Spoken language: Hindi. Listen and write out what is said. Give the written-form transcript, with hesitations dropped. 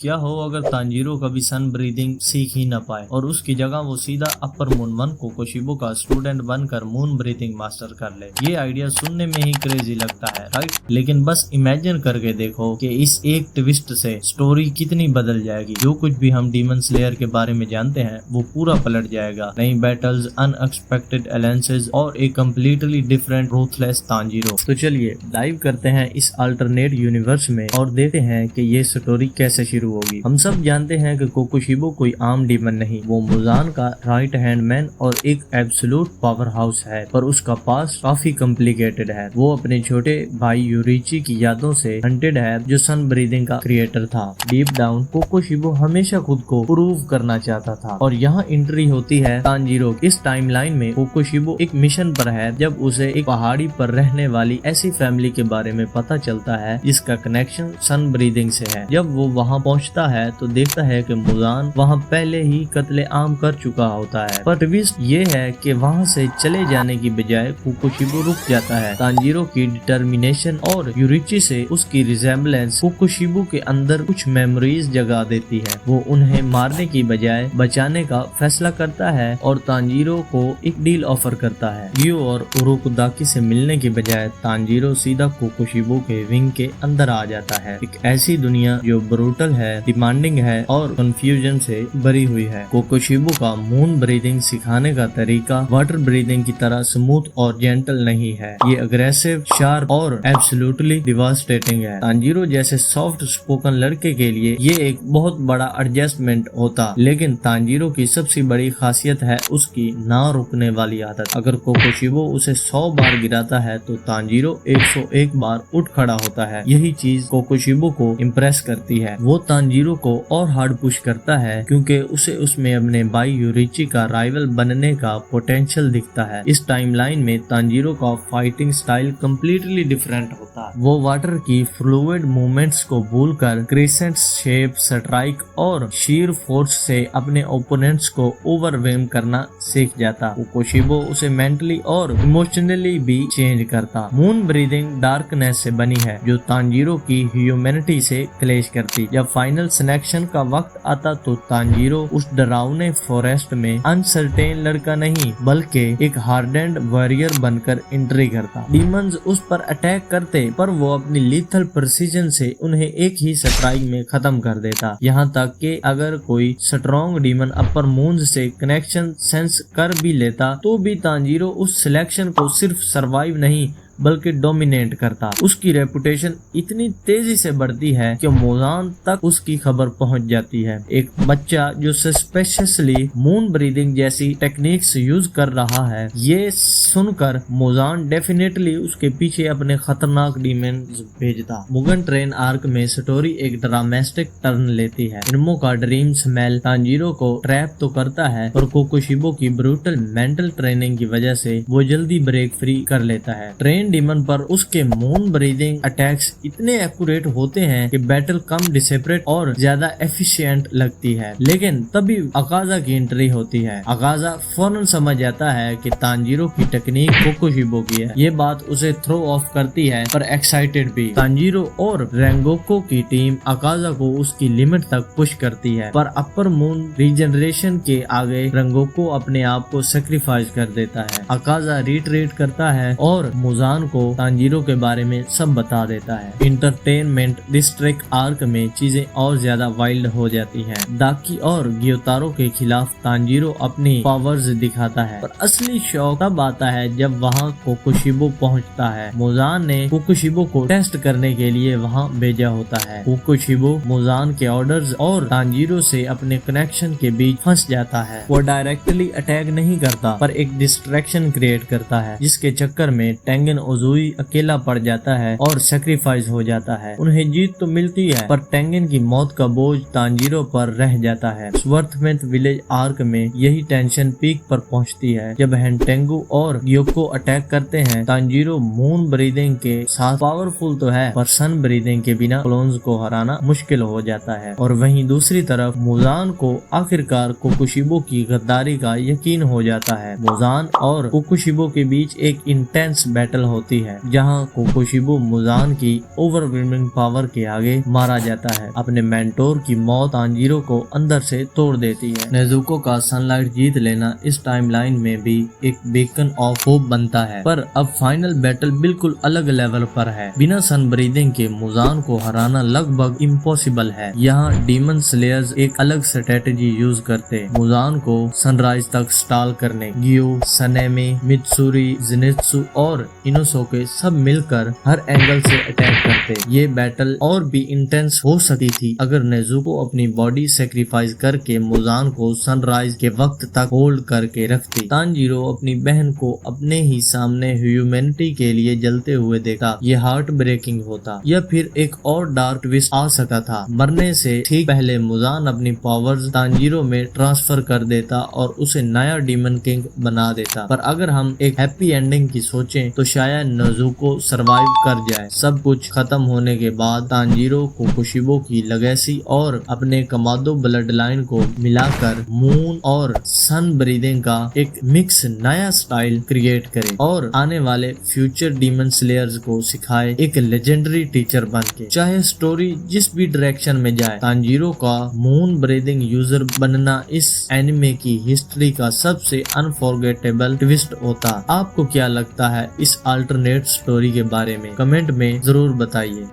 क्या हो अगर तांजीरो कभी सन ब्रीदिंग सीख ही न पाए और उसकी जगह वो सीधा अपर मून वन कोकोशिबो का स्टूडेंट बनकर मून ब्रीथिंग मास्टर कर ले। ये आइडिया सुनने में ही क्रेजी लगता है, राइट? लेकिन बस इमेजिन करके देखो कि इस एक ट्विस्ट से स्टोरी कितनी बदल जाएगी। जो कुछ भी हम डीमन स्लेयर के बारे में जानते हैं वो पूरा पलट जाएगा। नई बैटल्स, अनएक्सपेक्टेड अलायंसेस और एक कम्प्लीटली डिफरेंट रूथलेस तांजीरो। तो चलिए डाइव करते हैं इस अल्टरनेट यूनिवर्स में और देखते हैं कि ये स्टोरी कैसे शुरू होगी। हम सब जानते हैं कि कोकोशिबो कोई आम डीमन नहीं, वो मुजान का राइट हैंड मैन और एक एब्सोल्यूट पावर हाउस है, पर उसका पास काफी कॉम्प्लिकेटेड है। वो अपने छोटे भाई यूरिची की यादों से हंटेड है, जो सन ब्रीदिंग का क्रिएटर था। डीप डाउन कोकोशिबो हमेशा खुद को प्रूव करना चाहता था और यहाँ एंट्री होती है तांजीरो। इस टाइमलाइन में कोकोशिबो एक मिशन पर है जब उसे एक पहाड़ी पर रहने वाली ऐसी फैमिली के बारे में पता चलता है जिसका कनेक्शन सन ब्रीदिंग से है। जब वो वहाँ पहुँचता है तो देखता है कि मुजान वहाँ पहले ही कत्ले आम कर चुका होता है, पर ट्विस्ट ये है कि वहाँ से चले जाने की बजाय कोकोशिबो रुक जाता है। तांजीरो की डिटर्मिनेशन और यूरिची से उसकी रिजेम्बलेंस कोकोशिबो के अंदर कुछ मेमोरीज जगा देती है। वो उन्हें मारने की बजाय बचाने का फैसला करता है और तांजीरो को एक डील ऑफर करता है। गियो और उरोकुदाकी से मिलने की बजाय तांजीरो सीधा कोकोशिबो के विंग के अंदर आ जाता है, एक ऐसी दुनिया जो ब्रूटल है, डिमांडिंग है और कंफ्यूजन से भरी हुई है। कोकोशिबो का मून ब्रीदिंग सिखाने का तरीका वाटर ब्रीदिंग की तरह स्मूथ और जेंटल नहीं है, ये अग्रेसिव, शार्प और एब्सोल्युटली डिवास्टेटिंग है। तांजीरो जैसे सॉफ्ट स्पोकन लड़के के लिए ये एक बहुत बड़ा एडजस्टमेंट होता, लेकिन तांजीरो की सबसे बड़ी खासियत है उसकी ना रुकने वाली आदत। अगर कोकोशिबो उसे 100 बार गिराता है तो तांजीरो 101 बार उठ खड़ा होता है। यही चीज कोकोशिबो को इम्प्रेस करती है। वो तांजीरो को और हार्ड पुश करता है क्योंकि उसे उसमें अपने भाई यूरिची का राइवल बनने का पोटेंशियल दिखता है। इस टाइमलाइन में तांजीरो का फाइटिंग स्टाइल कम्प्लीटली डिफरेंट होता है। वो वाटर की फ्लूइड मूवमेंट्स को भूलकर क्रिसेंट शेप, स्ट्राइक और शीर फोर्स से अपने ओपोनेंट्स को ओवरवेम करना सीख जाता। कोकोशिबो उसे मेंटली और इमोशनली भी चेंज करता। मून ब्रीदिंग डार्कनेस से बनी है जो तांजीरो की ह्यूमैनिटी से क्लेश करती। जब फाइनल सिलेक्शन का वक्त आता तो तांजीरो उस डरावने फॉरेस्ट में अनसर्टेन लड़का नहीं बल्कि एक हार्डेंड वॉरियर बनकर एंट्री करता। डीमंस उस पर अटैक करते पर वो अपनी लीथल प्रिसीजन से उन्हें एक ही स्ट्राइक में खत्म कर देता। यहाँ तक कि अगर कोई स्ट्रॉन्ग डीमन अपर मून से कनेक्शन सेंस कर भी लेता तो भी तांजीरो उस सिलेक्शन को सिर्फ सर्वाइव नहीं बल्कि डोमिनेट करता। उसकी रेपुटेशन इतनी तेजी से बढ़ती है कि मोजान तक उसकी खबर पहुंच जाती है। एक बच्चा जो सस्पिशियसली मून ब्रीदिंग जैसी टेक्निक्स यूज कर रहा है, ये सुनकर मोजान डेफिनेटली उसके पीछे अपने खतरनाक डीमंस भेजता। मुगन ट्रेन आर्क में स्टोरी एक ड्रामेटिक टर्न लेती है। इनमो का ड्रीम स्मेल तांजीरो को ट्रैप तो करता है पर कोकोशिबो की ब्रूटल मेंटल ट्रेनिंग की वजह से वो जल्दी ब्रेक फ्री कर लेता है। ट्रेन डीमन पर उसके मून ब्रीदिंग अटैक्स इतने एक्यूरेट होते हैं कि बैटल कम डिसेपरेट और ज्यादा एफिशिएंट लगती है। लेकिन तभी अकाजा की एंट्री होती है। अकाजा फौरन समझ जाता है कि तांजीरो की टेक्निक कोकोशिबो की है। ये बात उसे थ्रो ऑफ करती है पर एक्साइटेड भी। तांजीरो और रेंगोको की टीम अकाजा को उसकी लिमिट तक पुश करती है, पर अपर मून रीजनरेशन के आगे रेंगोको अपने आप को सेक्रीफाइस कर देता है। अकाजा रिट्रीट करता है और मुजान को तांजीरो के बारे में सब बता देता है। इंटरटेनमेंट डिस्ट्रिक्ट आर्क में चीजें और ज्यादा वाइल्ड हो जाती हैं। दाकी और गियोतारो के खिलाफ तांजीरो अपनी पावर्स दिखाता है, पर असली शौक तब आता है जब वहाँ कोकोशिबो पहुँचता है। मोजान ने कोकोशिबो को टेस्ट करने के लिए वहाँ भेजा होता है। कोकोशिबो मोजान के ऑर्डर्स और तांजीरो से अपने कनेक्शन के बीच फंस जाता है। वो डायरेक्टली अटैक नहीं करता पर एक डिस्ट्रैक्शन क्रिएट करता है, जिसके चक्कर में टेंगन ओजुई अकेला पड़ जाता है और सेक्रीफाइस हो जाता है। उन्हें जीत तो मिलती है पर टेंगन की मौत का बोझ तांजीरो पर रह जाता है। स्वर्थमेंथ विलेज आर्क में यही टेंशन पीक पर पहुंचती है जब हेंटेंगु और ग्योको अटैक करते हैं। तांजीरो मून ब्रीदिंग के साथ पावरफुल तो है पर सन ब्रीदिंग के बिना क्लोन्स को हराना मुश्किल हो जाता है। और वहीं दूसरी तरफ मुजान को आखिरकार कोकोशिबो की गद्दारी का यकीन हो जाता है। मुजान और कोकोशिबो के बीच एक इंटेंस बैटल होता होती है, जहां कोकोशिबो मुजान की ओवरवेलमिंग पावर के आगे मारा जाता है। अपने मेंटोर की मौत तांजीरो को अंदर से तोड़ देती है। नेजुको का सनलाइट जीत लेना इस टाइमलाइन में भी एक बीकन ऑफ होप बनता है, पर अब फाइनल बैटल बिल्कुल अलग लेवल पर है। बिना सन ब्रीदिंग के मुजान को हराना लगभग इम्पॉसिबल है। यहाँ डीमन स्लेयर्स एक अलग स्ट्रेटेजी यूज करते, मुजान को सनराइज तक स्टॉल करने। गियो, सनेमे, मित्सुरी, जिनेत्सु और इनोसोके सब मिलकर हर एंगल से अटैक करते। ये बैटल और भी इंटेंस हो सकती थी अगर नेजुको अपनी बॉडी सेक्रीफाइस करके मुजान को सनराइज के वक्त तक होल्ड करके रखती। तांजीरो अपनी बहन को अपने ही सामने ह्यूमैनिटी के लिए जलते हुए देखा। ये हार्ट ब्रेकिंग होता, या फिर एक और डार्क ट्विस्ट आ सका था। मरने से ठीक पहले मुजान अपनी पावर्स तांजीरो में ट्रांसफर कर देता और उसे नया डीमन किंग बना देता। पर अगर हम एक हैप्पी एंडिंग की सोचें तो शायद नेजुको सरवाइव कर जाए। सब कुछ खत्म होने के बाद तांजीरो कोकोशिबो की लेगेसी और अपने कमादो ब्लड लाइन को मिलाकर मून और सन ब्रीदिंग का एक मिक्स नया स्टाइल क्रिएट करे और आने वाले फ्यूचर डीमन स्लेयर्स को सिखाए एक लेजेंडरी टीचर बनके। चाहे स्टोरी जिस भी डायरेक्शन में जाए, तांजीरो का मून ब्रीदिंग यूजर बनना इस एनिमे की हिस्ट्री का सबसे अनफॉरगेटेबल ट्विस्ट होता। आपको क्या लगता है इस अल्टरनेट स्टोरी के बारे में? कमेंट में जरूर बताइए।